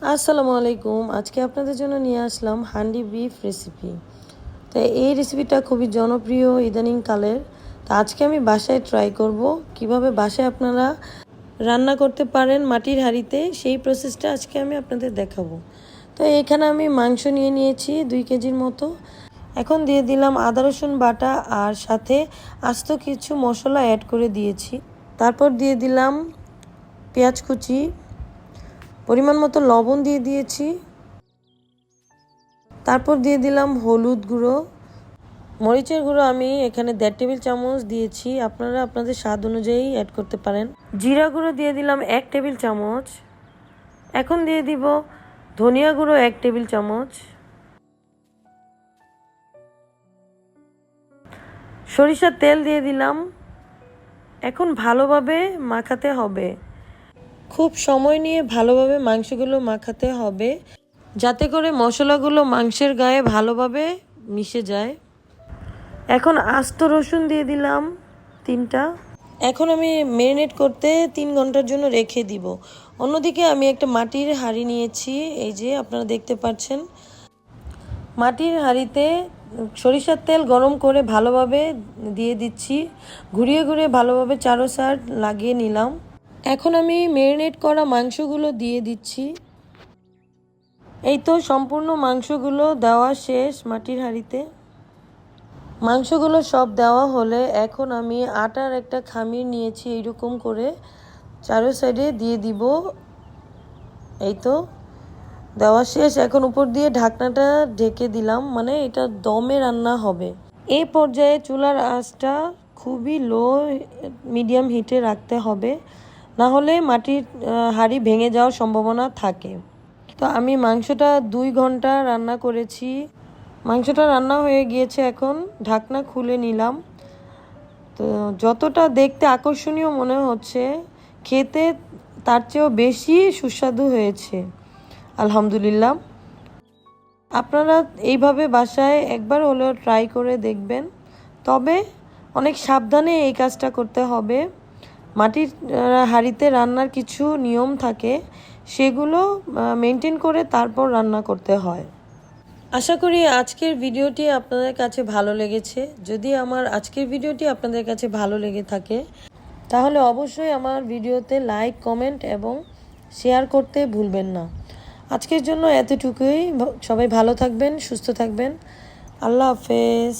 আসসালামু আলাইকুম। আজকে আপনাদের জন্য নিয়ে আসলাম হান্ডি বিফ রেসিপি। তো এই রেসিপিটা খুবই জনপ্রিয় ইদানিং কালের। তো আজকে আমি বাসায় ট্রাই করব কিভাবে বাসায় আপনারা রান্না করতে পারেন মাটির হাঁড়িতে, সেই প্রসেসটা আজকে আমি আপনাদের দেখাবো। তো এখানে আমি মাংস নিয়ে নিয়েছি 2 কেজির মতো। এখন দিয়ে দিলাম আদা রসুন বাটা আর সাথে আস্ত কিছু মশলা অ্যাড করে দিয়েছি। তারপর দিয়ে দিলাম পেঁয়াজ কুচি, পরিমাণ মতো লবণ দিয়ে দিয়েছি। তারপর দিয়ে দিলাম হলুদ গুঁড়ো, মরিচের গুঁড়ো আমি এখানে 1.5 টেবিল চামচ দিয়েছি, আপনারা আপনাদের স্বাদ অনুযায়ী অ্যাড করতে পারেন। জিরা গুঁড়ো দিয়ে দিলাম 1 টেবিল চামচ। এখন দিয়ে দিব ধনিয়া গুঁড়ো 1 টেবিল চামচ, সরিষার তেল দিয়ে দিলাম। এখন ভালোভাবে মাখাতে হবে, খুব সময় নিয়ে ভালোভাবে মাংসগুলো মাখাতে হবে যাতে করে মশলাগুলো মাংসের গায়ে ভালোভাবে মিশে যায়। এখন আস্ত রসুন দিয়ে দিলাম 3টা। এখন আমি ম্যারিনেট করতে 3 ঘন্টার জন্য রেখে দিব। অন্যদিকে আমি একটা মাটির হাঁড়ি নিয়েছি, এই যে আপনারা দেখতে পাচ্ছেন। মাটির হাঁড়িতে সরিষার তেল গরম করে ভালোভাবে দিয়ে দিচ্ছি, ঘুরিয়ে ঘুরিয়ে ভালোভাবে চারো সাইড লাগিয়ে নিলাম। এখন আমি ম্যারিনেট করা মাংসগুলো দিয়ে দিচ্ছি। এই তো সম্পূর্ণ মাংসগুলো দেওয়া শেষ মাটির হাঁড়িতে। মাংসগুলো সব দেওয়া হলে এখন আমি আটার একটা খামির নিয়েছি, এইরকম করে চারো সাইডে দিয়ে দিব। এই তো দেওয়া শেষ। এখন উপর দিয়ে ঢাকনাটা ঢেকে দিলাম, মানে এটা দমে রান্না হবে। এই পর্যায়ে চুলার আঁচটা খুবই লো মিডিয়াম হিটে রাখতে হবে, না হলে মাটির হাঁড়ি ভেঙে যাওয়ার সম্ভাবনা থাকে। তো আমি মাংসটা 2 ঘন্টা রান্না করেছি। মাংসটা রান্না হয়ে গিয়েছে, এখন ঢাকনা খুলে নিলাম। তো যতটা দেখতে আকর্ষণীয় মনে হচ্ছে, খেতে তার চেয়েও বেশি সুস্বাদু হয়েছে আলহামদুলিল্লাহ। আপনারা এইভাবে বাসায় একবার হলেও ট্রাই করে দেখবেন, তবে অনেক সাবধানে এই কাজটা করতে হবে। মাটির হাঁড়িতে রান্নার কিছু নিয়ম থাকে, সেগুলো মেনটেন করে তারপর রান্না করতে হয়। আশা করি আজকের ভিডিওটি আপনাদের কাছে ভালো লেগেছে। যদি আমার আজকের ভিডিওটি আপনাদের কাছে ভালো লেগে থাকে, তাহলে অবশ্যই আমার ভিডিওতে লাইক, কমেন্ট এবং শেয়ার করতে ভুলবেন না। আজকের জন্য এতটুকুই। সবাই ভালো থাকবেন, সুস্থ থাকবেন। আল্লাহ হাফেজ।